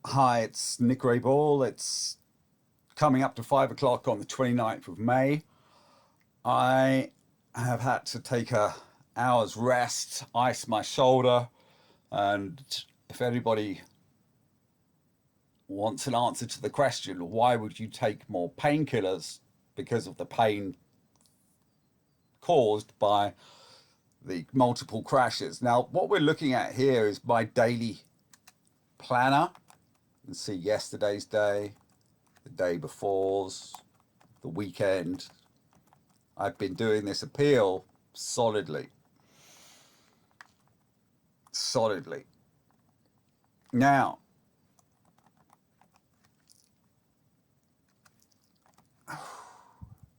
Hi, it's Nick Ray Ball. It's coming up to 5 o'clock on the 29th of May. I have had to take a hour's rest, ice my shoulder, and if anybody wants an answer to the question, why would you take more painkillers because of the pain caused by the multiple crashes? Now, what we're looking at here is my daily planner. You can see yesterday's day, the day before's, the weekend. I've been doing this appeal solidly. Now,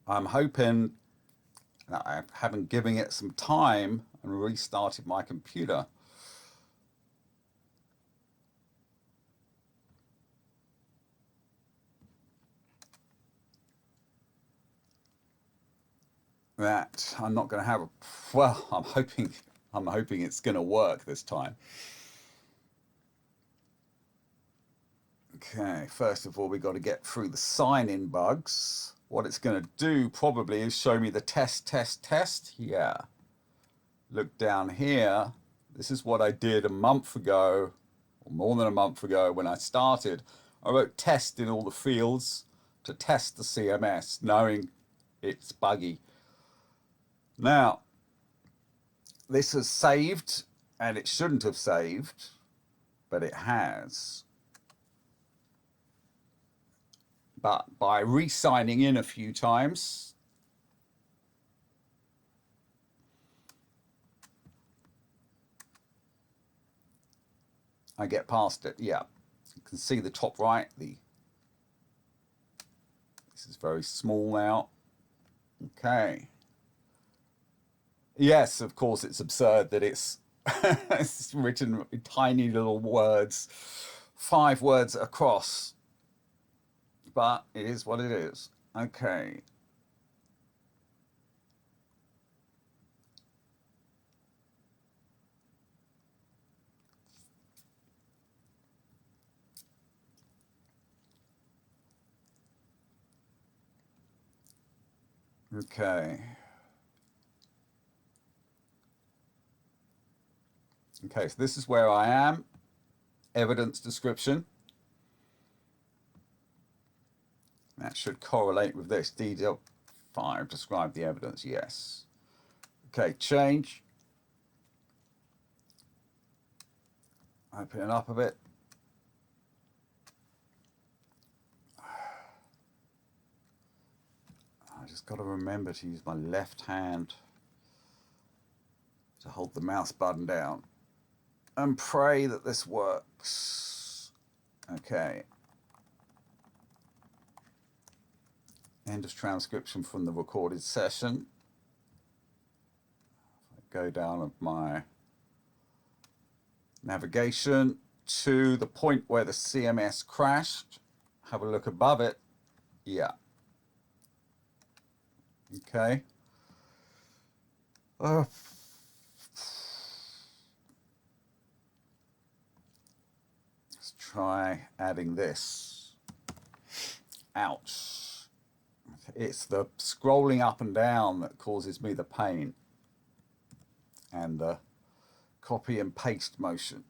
I'm hoping that I haven't given it some time and restarted my computer. That I'm not going to have well, I'm hoping it's going to work this time. Okay, first of all, we've got to get through the sign-in bugs. What it's going to do probably is show me the test. Yeah. Look down here. This is what I did a month ago, or more than a month ago when I started. I wrote test in all the fields to test the CMS, knowing it's buggy. Now, this has saved, and it shouldn't have saved, but it has. But by re-signing in a few times, I get past it. Yeah, you can see the top right. This is very small now. Okay. Yes, of course, it's absurd that it's it's written in tiny little words, 5 words across. But it is what it is. Okay. Okay. Okay, so this is where I am. Evidence description. That should correlate with this. DWP-5 describe the evidence. Yes. Okay, change. Open it up a bit. I just got to remember to use my left hand to hold the mouse button down and pray that this works. Okay. End of transcription from the recorded session. If I go down of my navigation to the point where the CMS crashed, have a look above it. Yeah. Okay. Let's try adding this. Ouch. It's the scrolling up and down that causes me the pain, and the copy and paste motion.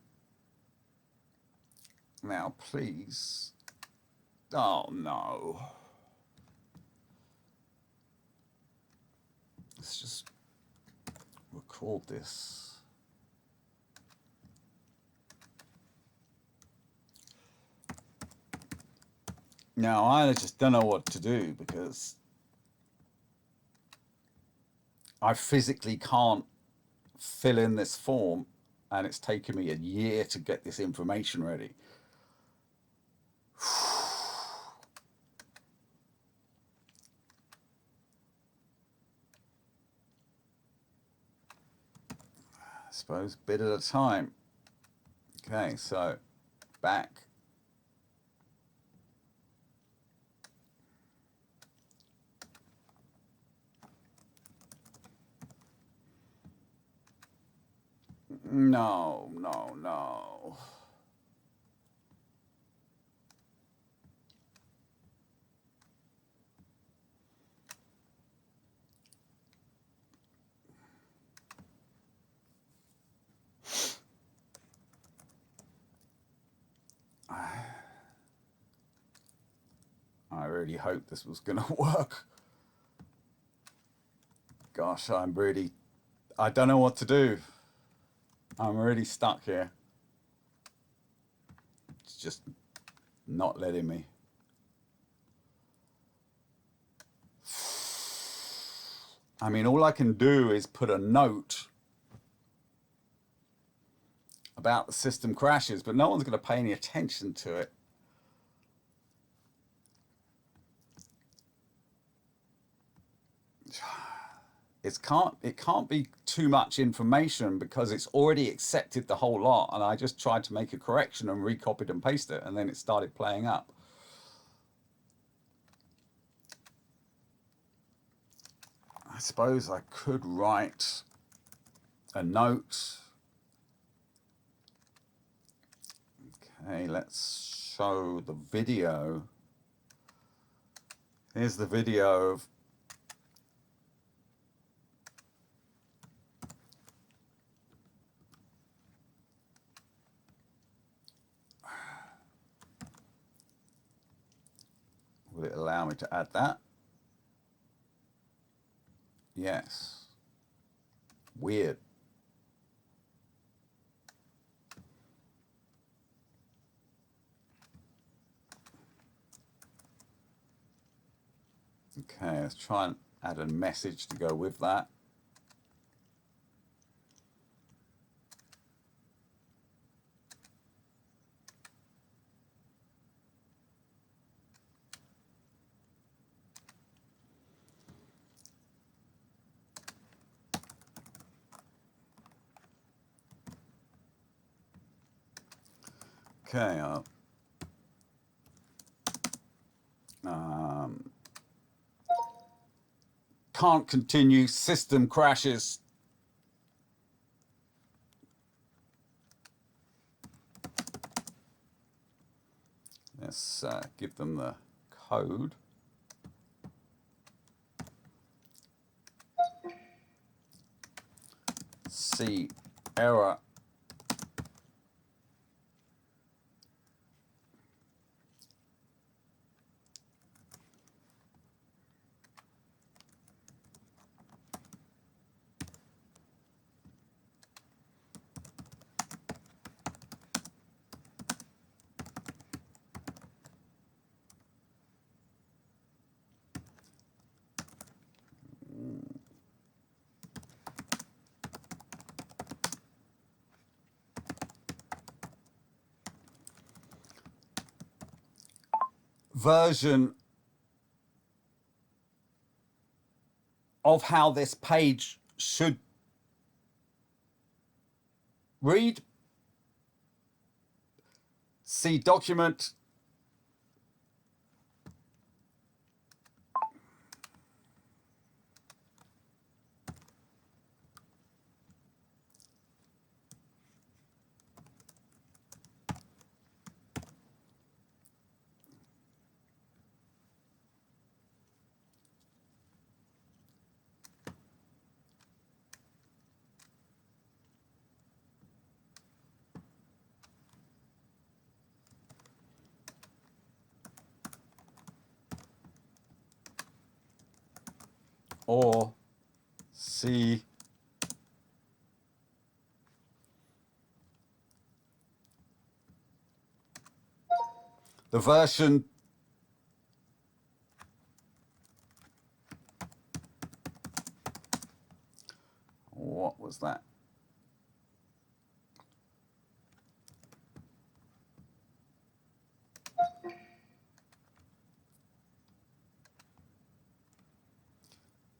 Now, please. Oh, no. Let's just record this. Now, I just don't know what to do because I physically can't fill in this form, and it's taken me a year to get this information ready. I suppose bit at a time. Okay, so back. No. really hoped this was going to work. Gosh, I don't know what to do. I'm really stuck here. It's just not letting me. I mean, all I can do is put a note about the system crashes, but no one's going to pay any attention to it. It can't be too much information because it's already accepted the whole lot, and I just tried to make a correction and recopied and pasted it, and then it started playing up. I suppose I could write a note. Okay, let's show the video. Here's the video of will it allow me to add that? Yes. Weird. Okay, let's try and add a message to go with that. Okay, can't continue, system crashes. Let's give them the code. C error. Version of how this page should read. See document. Or see the version what was that?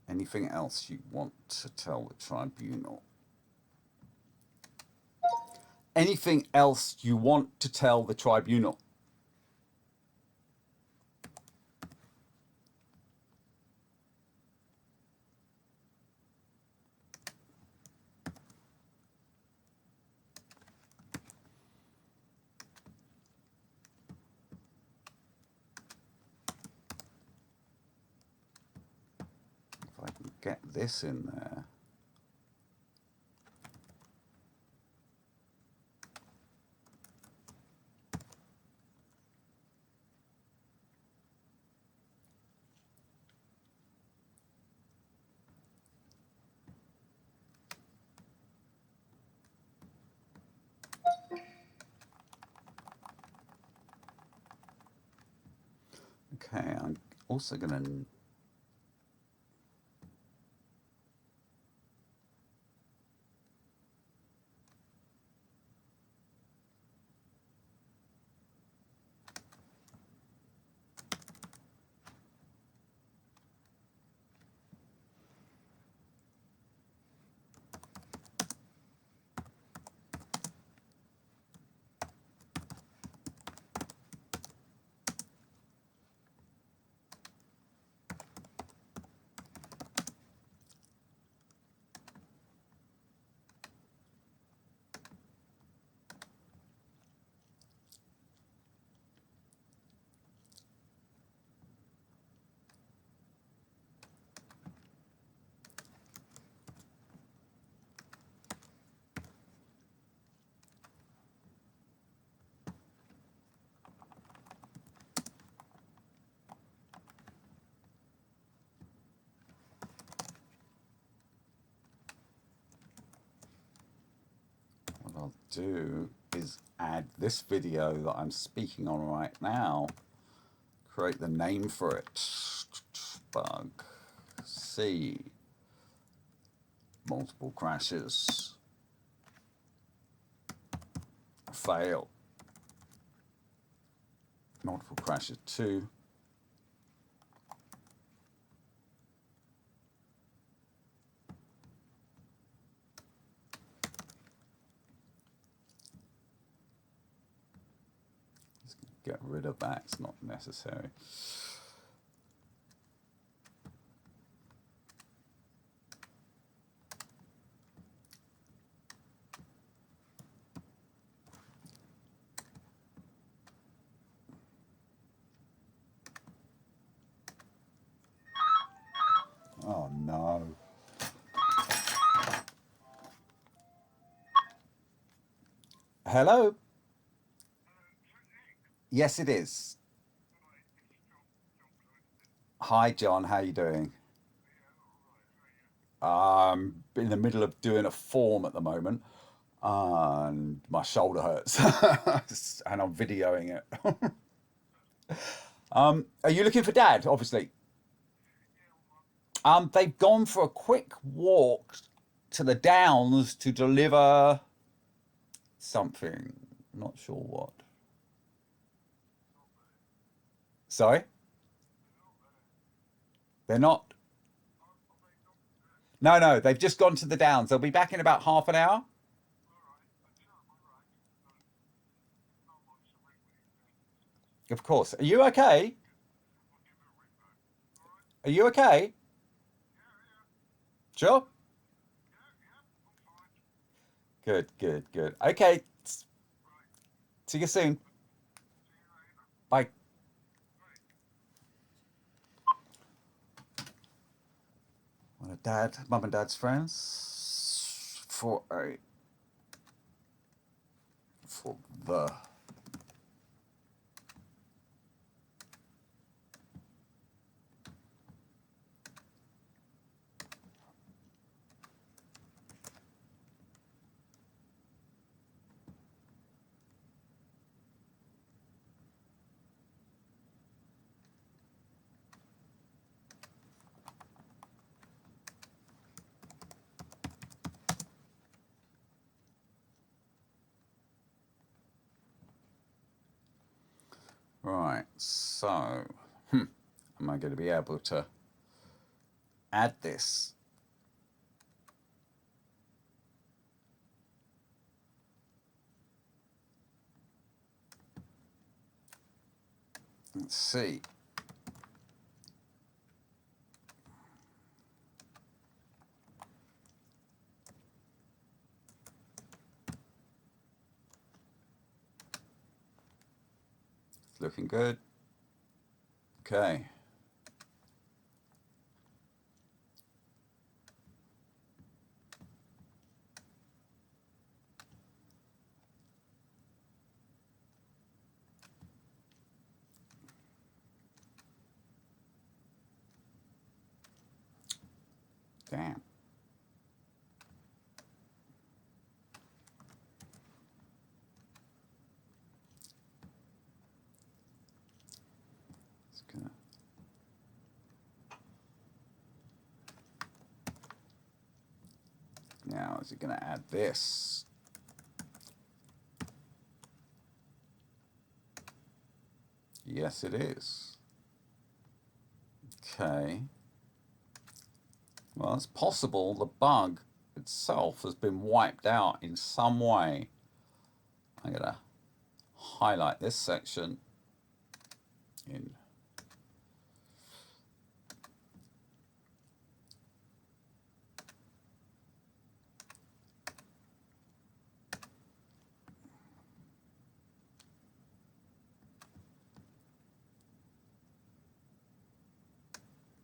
Anything else you want to tell the tribunal? Anything else you want to tell the tribunal? If I can get this in there. Okay, I'm also going to... What I'll do is add this video that I'm speaking on right now, create the name for it, bug C, multiple crashes, fail, multiple crashes 2, get rid of that, it's not necessary. Oh no. Hello? Yes, it is. Hi, John. How you doing? I'm in the middle of doing a form at the moment, and my shoulder hurts, and I'm videoing it. Are you looking for Dad? Obviously. They've gone for a quick walk to the Downs to deliver something. Not sure what. Sorry? They're not. No, no, they've just gone to the Downs. They'll be back in about half an hour. Of course. Are you okay? Are you okay? Sure. Good, good, good. Okay. See you soon. Bye. One of Mum and Dad's friends for the right. So, am I going to be able to add this? Let's see. It's looking good. Okay. Damn. It's gonna... Now, is it going to add this? Yes, it is. Okay. Well, it's possible the bug itself has been wiped out in some way. I'm going to highlight this section in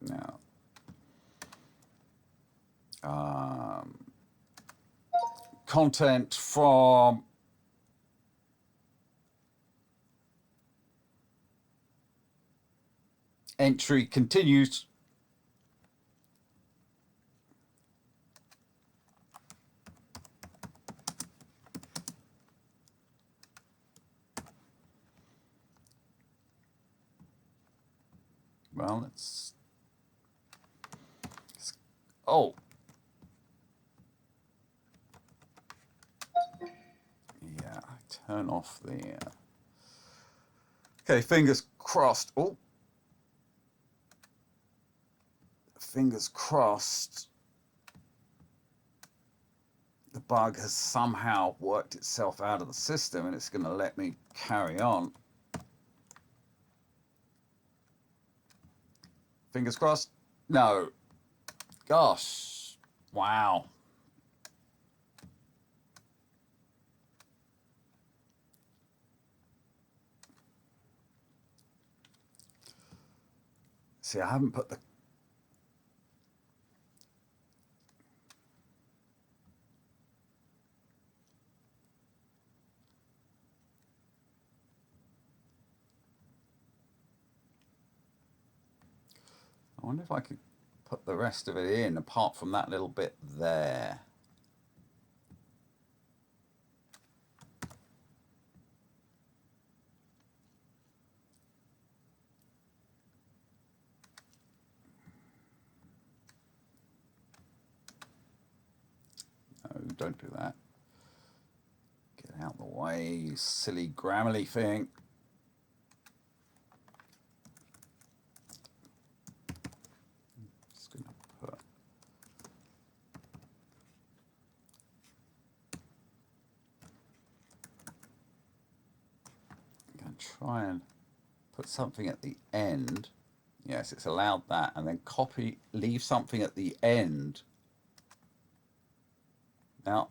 now. Content from entry continues. Well, it's oh. Yeah, turn off the... Okay, fingers crossed. Oh. Fingers crossed the bug has somehow worked itself out of the system and it's going to let me carry on. Fingers crossed. No. Gosh. Wow. See, I haven't put the... I wonder if I could put the rest of it in apart from that little bit there. No, don't do that. Get out of the way, you silly Grammarly thing. Just gonna put... I'm gonna try and put something at the end. Yes, it's allowed that, and then copy, leave something at the end. Now,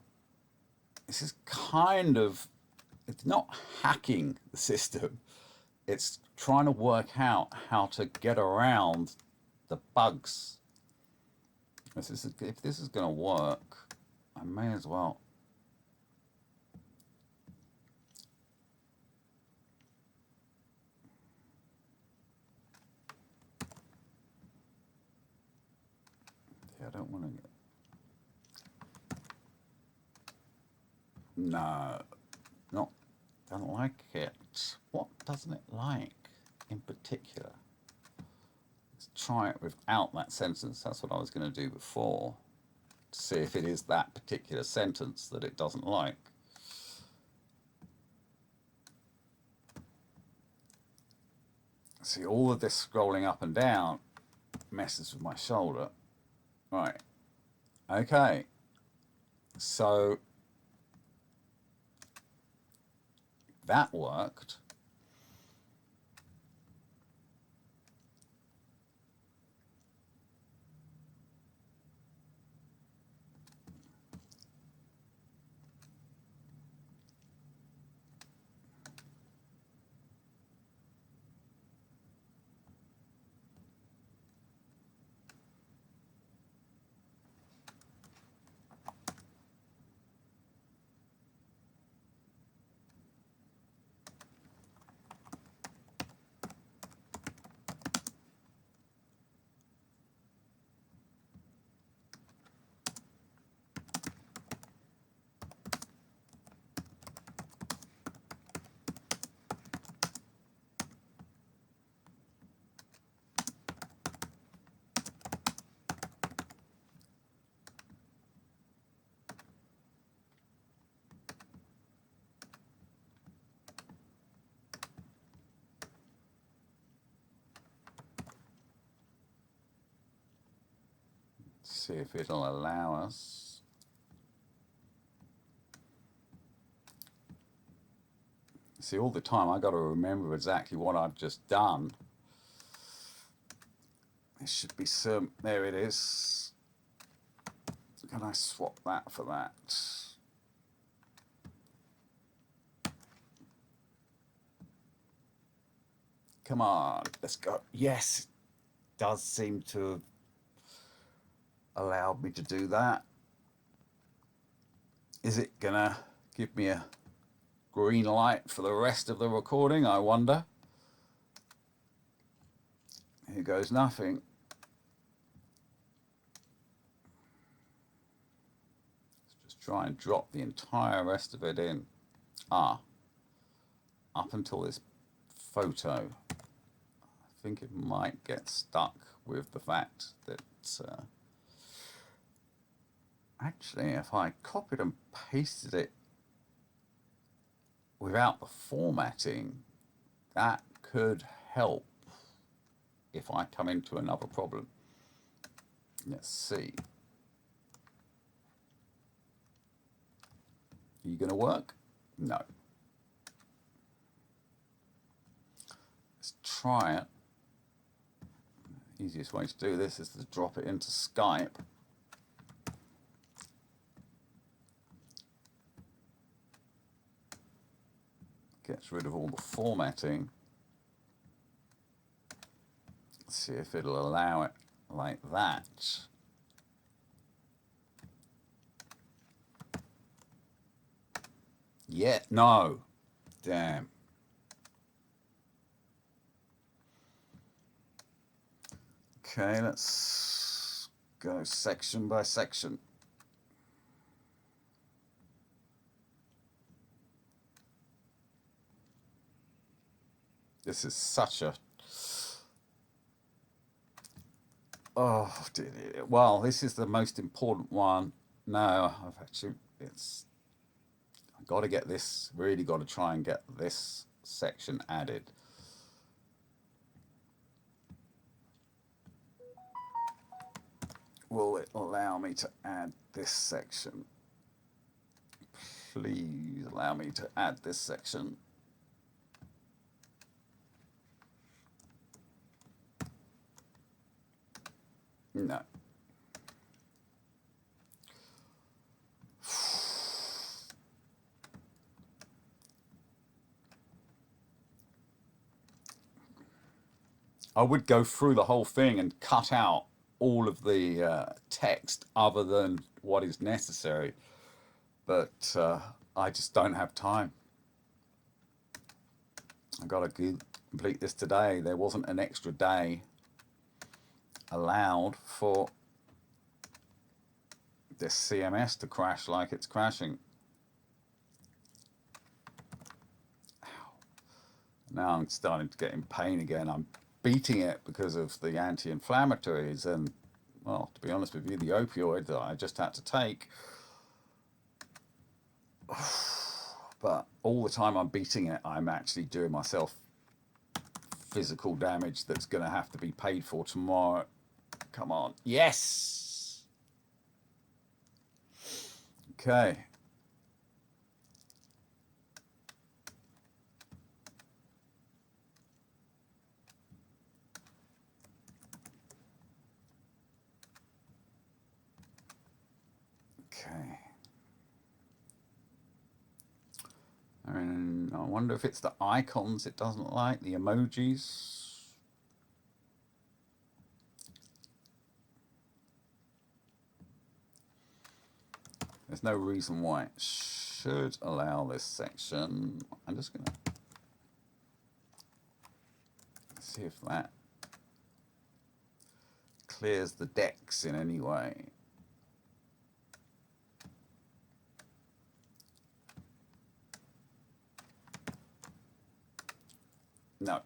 this is kind of, it's not hacking the system. It's trying to work out how to get around the bugs. If this is going to work, I may as well. Yeah, I don't want to get... No, not, don't like it. What doesn't it like in particular? Let's try it without that sentence. That's what I was going to do before, to see if it is that particular sentence that it doesn't like. See, all of this scrolling up and down messes with my shoulder. Right. Okay. So that worked. See if it'll allow us. See, all the time I got to remember exactly what I've just done. There should be some. There it is. Can I swap that for that? Come on, let's go. Yes, it does seem to have allowed me to do that. Is it gonna give me a green light for the rest of the recording, I wonder? Here goes nothing. Let's just try and drop the entire rest of it in. Up until this photo. I think it might get stuck with the fact that actually, if I copied and pasted it without the formatting, that could help if I come into another problem. Let's see. Are you going to work? No. Let's try it. Easiest way to do this is to drop it into Skype. Gets rid of all the formatting. Let's see if it'll allow it like that. Yeah, no. Damn. Okay, let's go section by section. This is such a... Oh, well, this is the most important one. No, I've actually... I've got to get this, really got to try and get this section added. Will it allow me to add this section? Please allow me to add this section. No. I would go through the whole thing and cut out all of the text other than what is necessary, but I just don't have time. I've got to complete this today. There wasn't an extra day allowed for this CMS to crash like it's crashing. Ow. Now I'm starting to get in pain again. I'm beating it because of the anti-inflammatories and, well, to be honest with you, the opioid that I just had to take. But all the time I'm beating it, I'm actually doing myself physical damage that's going to have to be paid for tomorrow. Come on. Yes! Okay. Okay. And I wonder if it's the icons it doesn't like, the emojis. There's no reason why it should allow this section. I'm just going to see if that clears the decks in any way. No.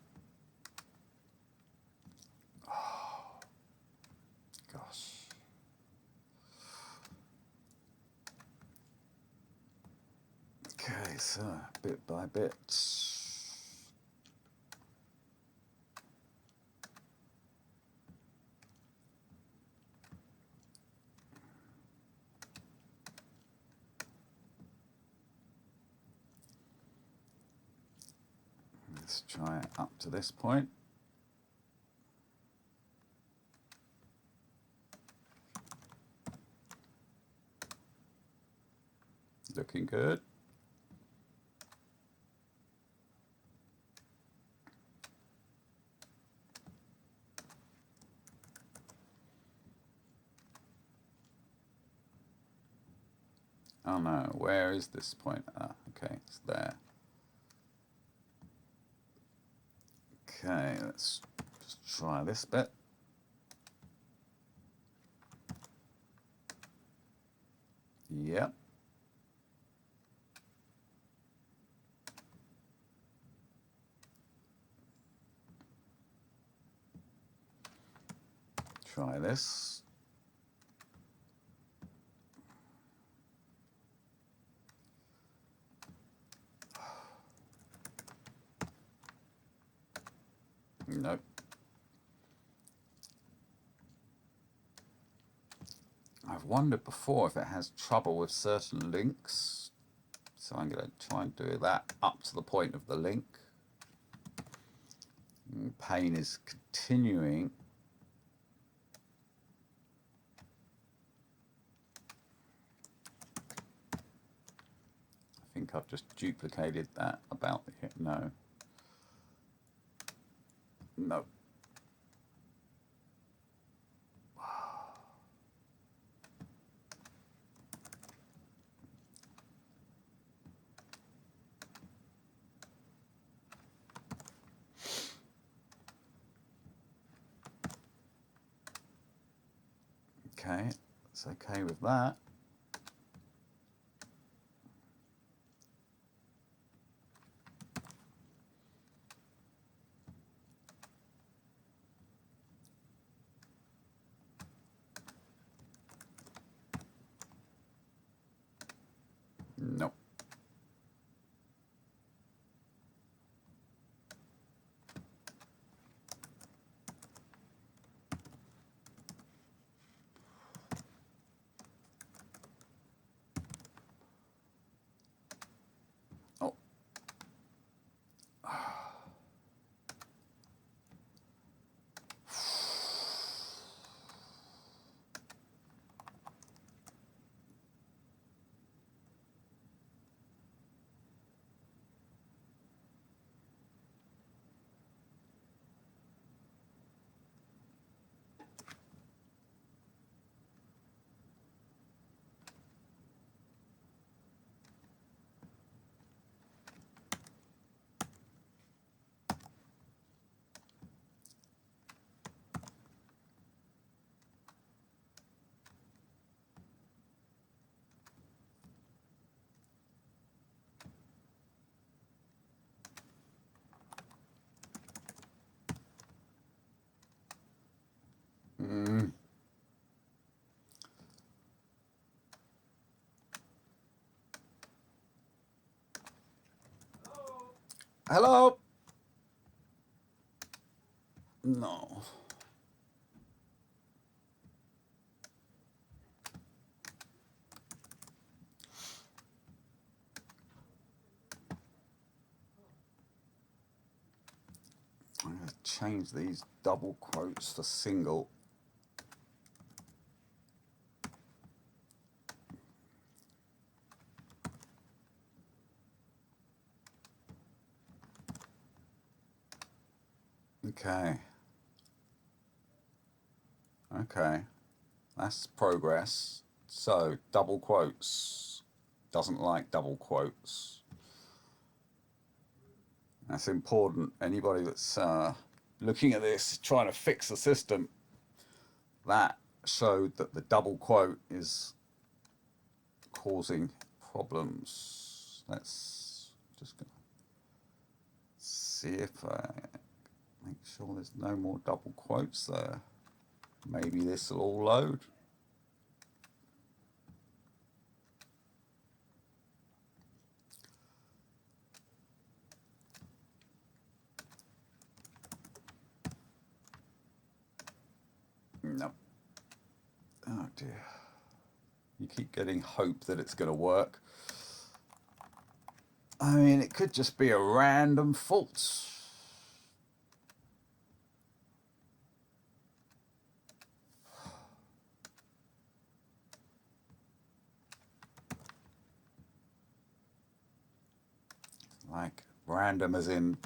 Oh, gosh. Okay, so bit by bit. Let's try it up to this point. Looking good. Oh no, where is this point? Ah, okay, it's there. Okay, let's just try this bit. Yep. Try this. Nope. I've wondered before if it has trouble with certain links. So I'm going to try and do that up to the point of the link. Pain is continuing. I think I've just duplicated that about the hit. No. No. Okay, it's okay with that. Nope. Oh. Hello? No. I'm going to change these double quotes to single. Okay. Okay. That's progress. So, double quotes. Doesn't like double quotes. That's important. Anybody that's looking at this, trying to fix the system, that showed that the double quote is causing problems. Let's just see if I make sure there's no more double quotes there. Maybe this will all load. No. Oh dear. You keep getting hope that it's going to work. I mean, it could just be a random fault. Like random as in...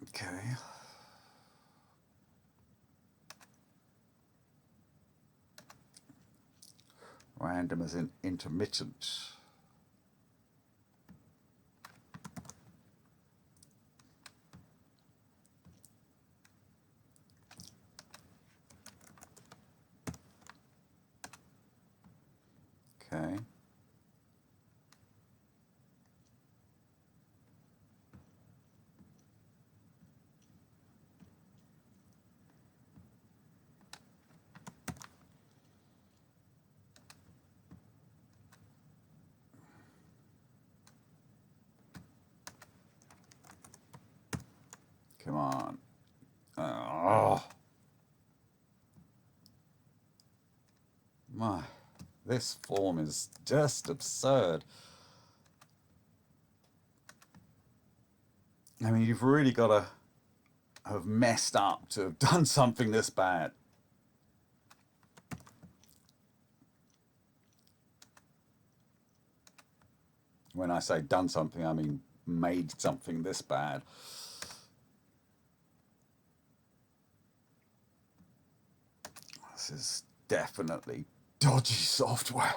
Okay. Random as in intermittent. Okay. Come on. Oh. My, this form is just absurd. I mean, you've really got to have messed up to have done something this bad. When I say done something, I mean made something this bad. This is definitely dodgy software.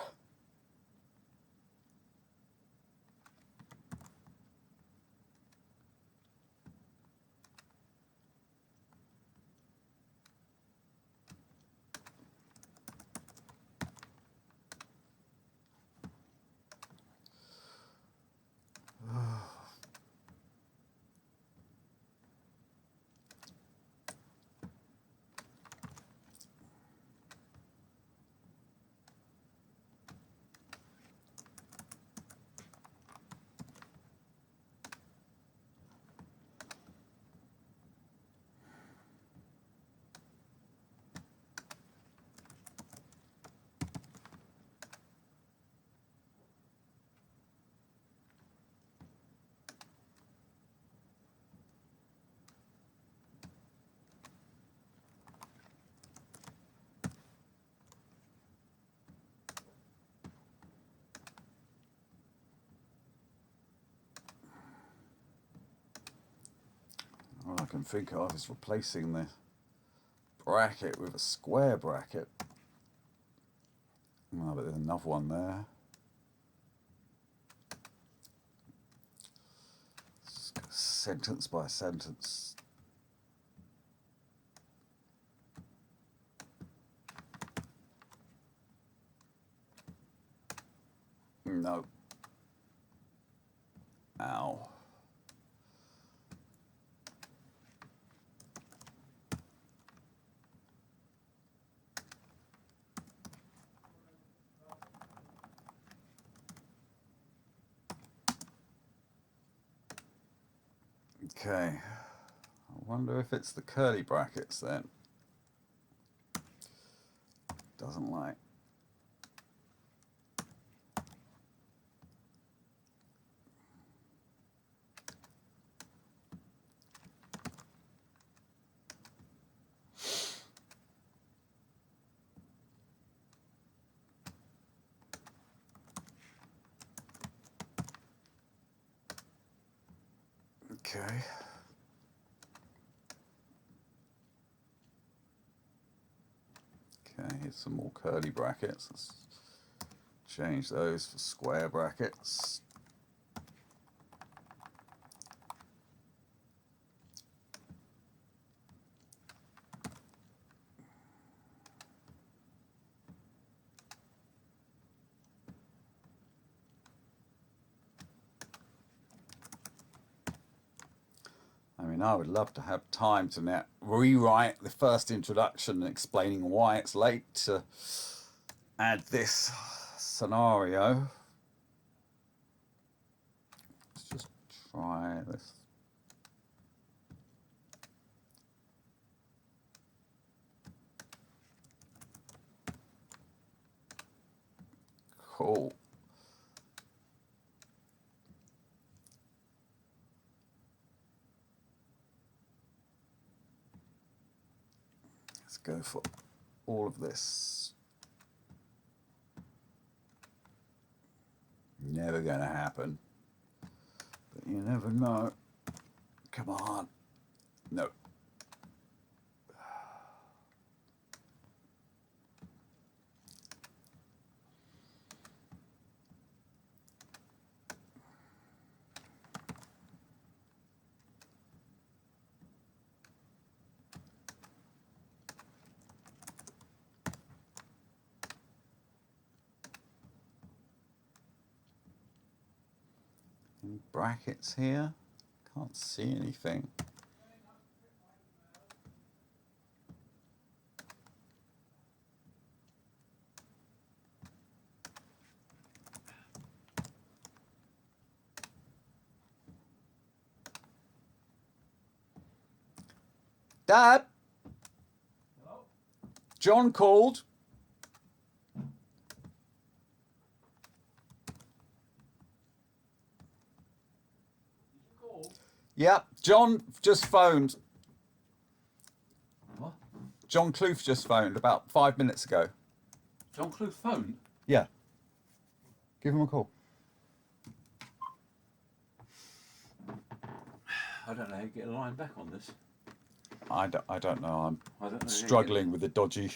All I can think of is replacing the bracket with a square bracket. Oh, but there's another one there. Sentence by sentence. No. Ow. Okay. I wonder if it's the curly brackets then. Doesn't like. Okay. Okay, here's some more curly brackets. Let's change those for square brackets. I mean, I would love to have time to now rewrite the first introduction explaining why it's late to add this scenario. Let's just try this. Cool. Let's go for all of this. Never going to happen. But you never know. Come on. No. Any brackets here? Can't see anything. Dad? Hello? John called. Did you call? Yep, John just phoned. What? John Kloof just phoned about 5 minutes ago. John Kloof phoned? Yeah. Give him a call. I don't know how you get a line back on this. I don't know. I'm I don't know. struggling with the dodgy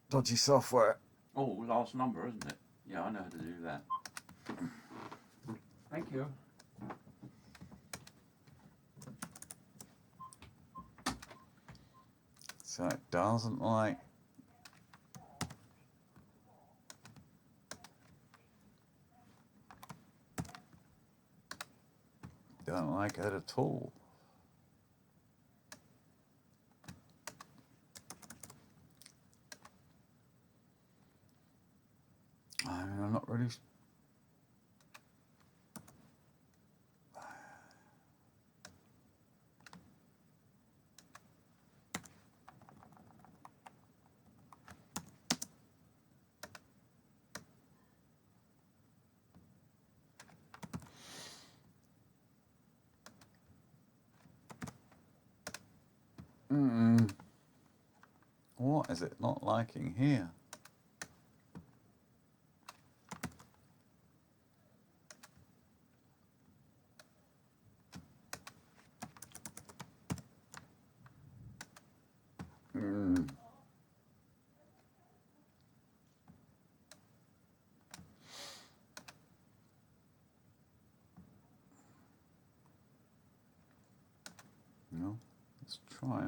software. Oh, last number, isn't it? Yeah, I know how to do that. Thank you. So it doesn't like. Don't like it at all. I mean, I'm not really. What is it not liking here? No, let's try.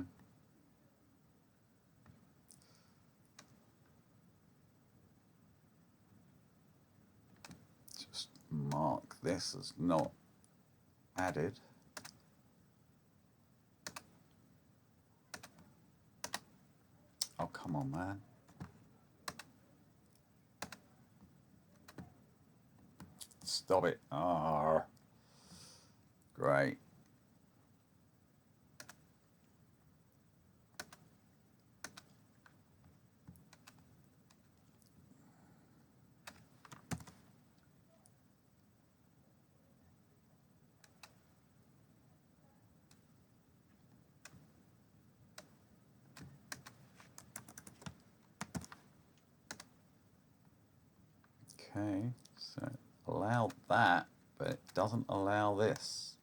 Just mark this as not added. Oh, come on, man. Stop it. Ah, great. Okay, so allow that, but it doesn't allow this.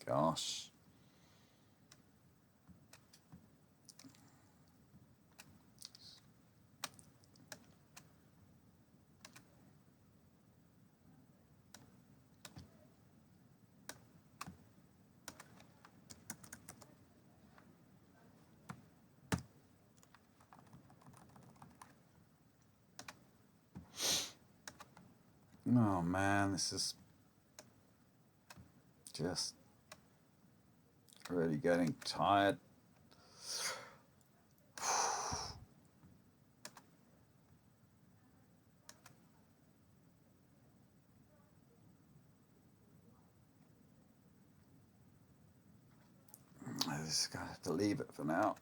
Gosh. Oh man, this is just really getting tired. I just gotta have to leave it for now.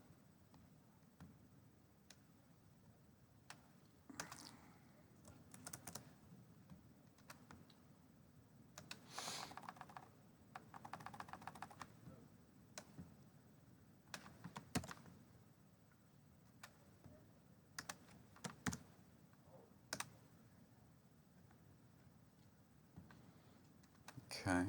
Okay.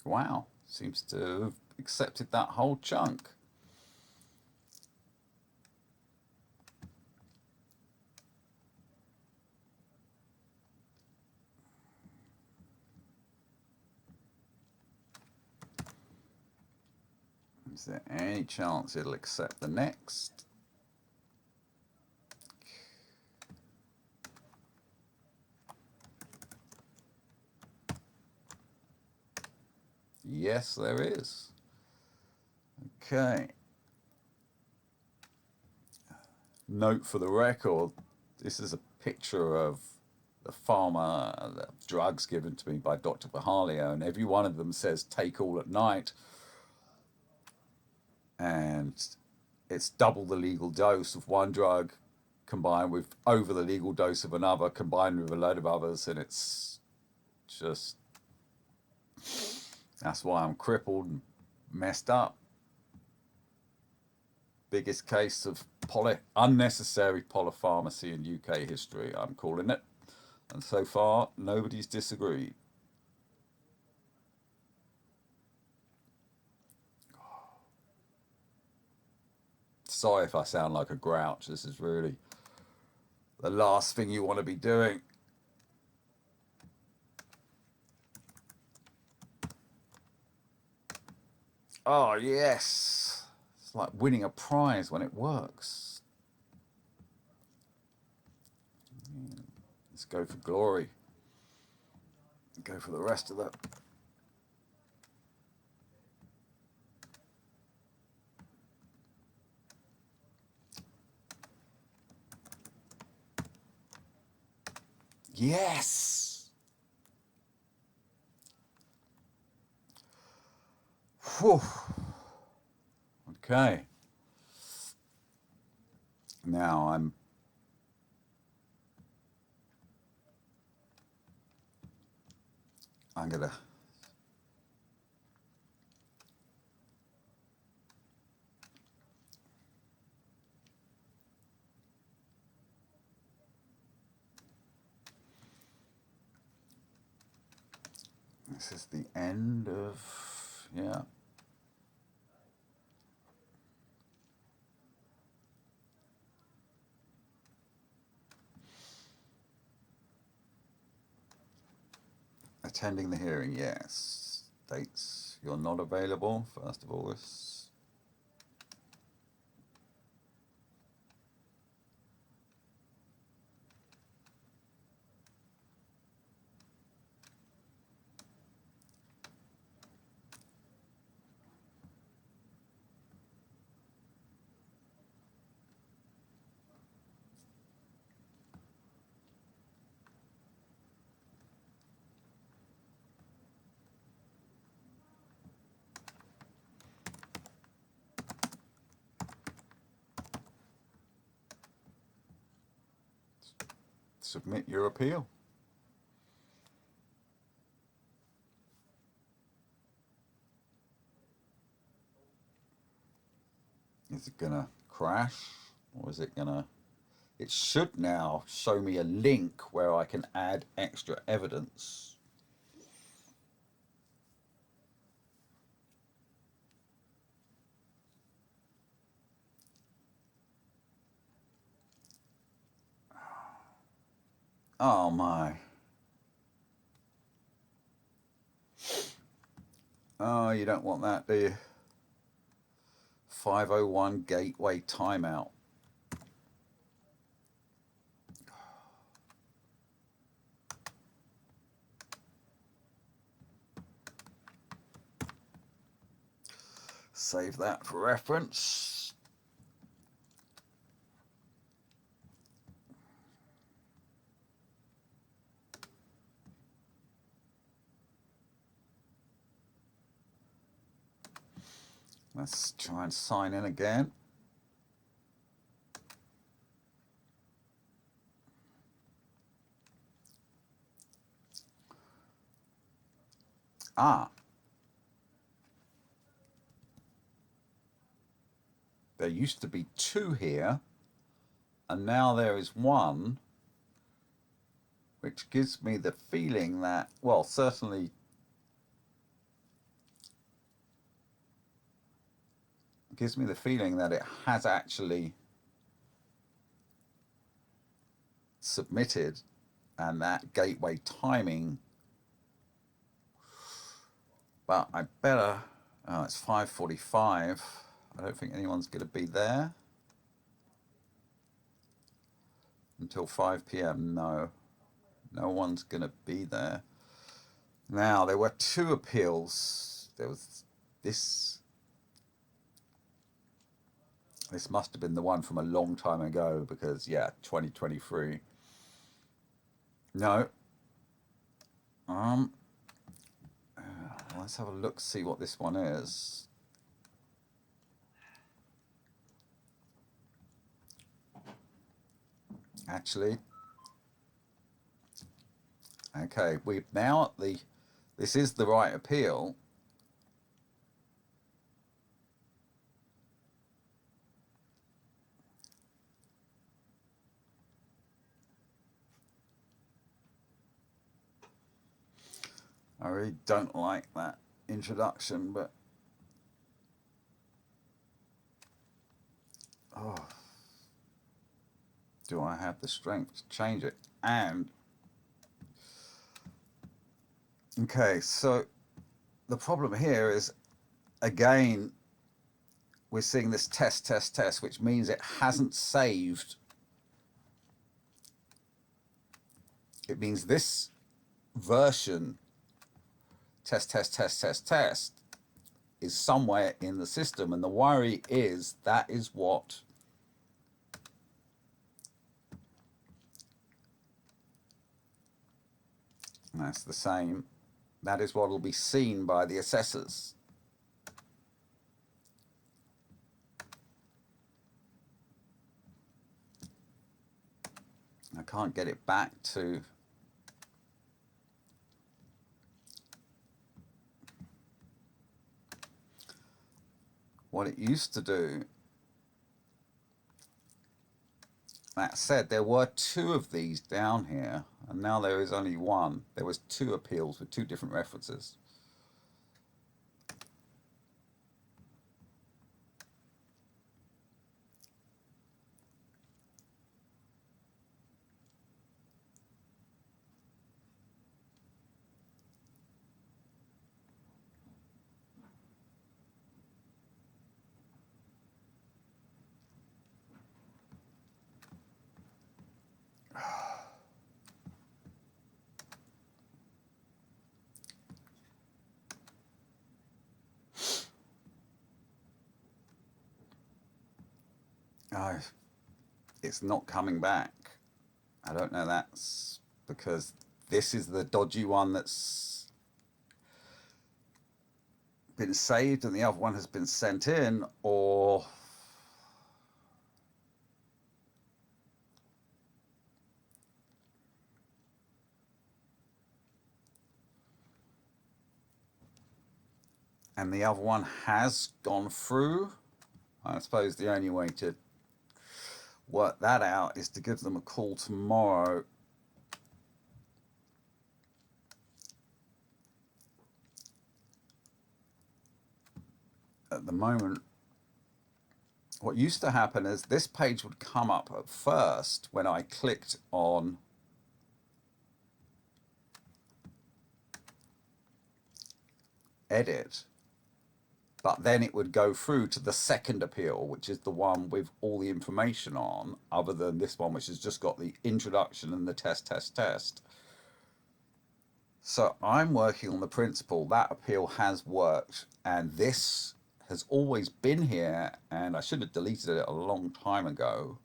Wow, seems to have accepted that whole chunk. Is there any chance it'll accept the next? Yes, there is. Okay. Note for the record, this is a picture of the pharma, the drugs given to me by Dr. Bahalio, and every one of them says take all at night. And it's double the legal dose of one drug combined with over the legal dose of another combined with a load of others, and it's just, that's why I'm crippled and messed up. Biggest case of unnecessary polypharmacy in UK history, I'm calling it. And so far, nobody's disagreed. Sorry if I sound like a grouch. This is really the last thing you want to be doing. Oh, yes. It's like winning a prize when it works. Let's go for glory. Go for the rest of that. Yes. Whew. Okay. Now I'm gonna this is the end of, yeah. Attending the hearing, yes. Dates, you're not available, 1st of August. Submit your appeal. Is it gonna crash, or is it gonna... It should now show me a link where I can add extra evidence. Oh my. Oh, you don't want that, do you? 501 gateway timeout. Save that for reference. Let's try and sign in again. Ah. There used to be 2 here, and now there is 1, which gives me the feeling that, well, certainly gives me the feeling that it has actually submitted, and that gateway timing. But I better... Oh, it's 5:45. I don't think anyone's going to be there until 5 p.m. No, no one's going to be there. Now, there were 2 appeals. There was this. This must have been the one from a long time ago, because, yeah, 2023. No. Let's have a look, see what this one is. Actually, okay, we've now at the... This is the right appeal. I really don't like that introduction, but... Oh. Do I have the strength to change it? And... Okay, so the problem here is, again, we're seeing this test, which means it hasn't saved. It means this version, test, is somewhere in the system. And the worry is that is what that's the same. That is what will be seen by the assessors. I can't get it back to... what it used to do. That said, there were 2 of these down here, and now there is only 1. There was 2 appeals with 2 different references. Oh, it's not coming back. I don't know, that's because this is the dodgy one that's been saved and the other one has been sent in, or... and the other one has gone through. I suppose the only way to work that out is to give them a call tomorrow. At the moment, what used to happen is this page would come up at first when I clicked on edit, but then it would go through to the second appeal, which is the one with all the information on, other than this one, which has just got the introduction and the test. So I'm working on the principle that appeal has worked, and this has always been here, and I should have deleted it a long time ago.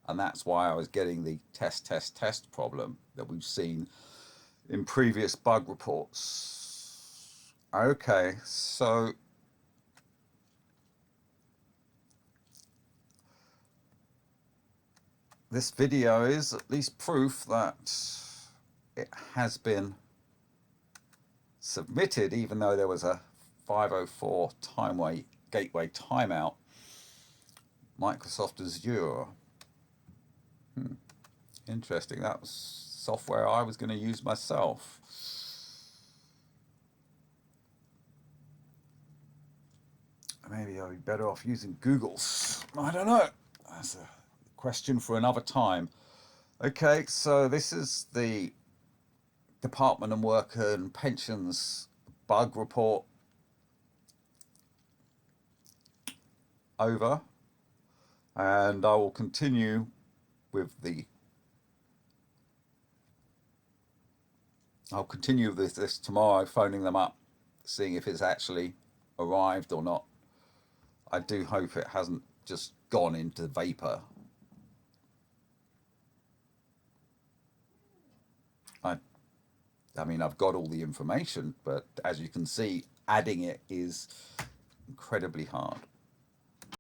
And that's why I was getting the test problem that we've seen in previous bug reports. Okay, so this video is at least proof that it has been submitted, even though there was a 504 gateway timeout. Microsoft Azure. Interesting. That was software I was going to use myself. Maybe I'll be better off using Google's. I don't know. That's a question for another time. Okay, so this is the Department of Work and Pensions bug report over, and I will continue with this tomorrow, phoning them up, seeing if it's actually arrived or not. I do hope it hasn't just gone into vapor. I mean, I've got all the information, but as you can see, adding it is incredibly hard.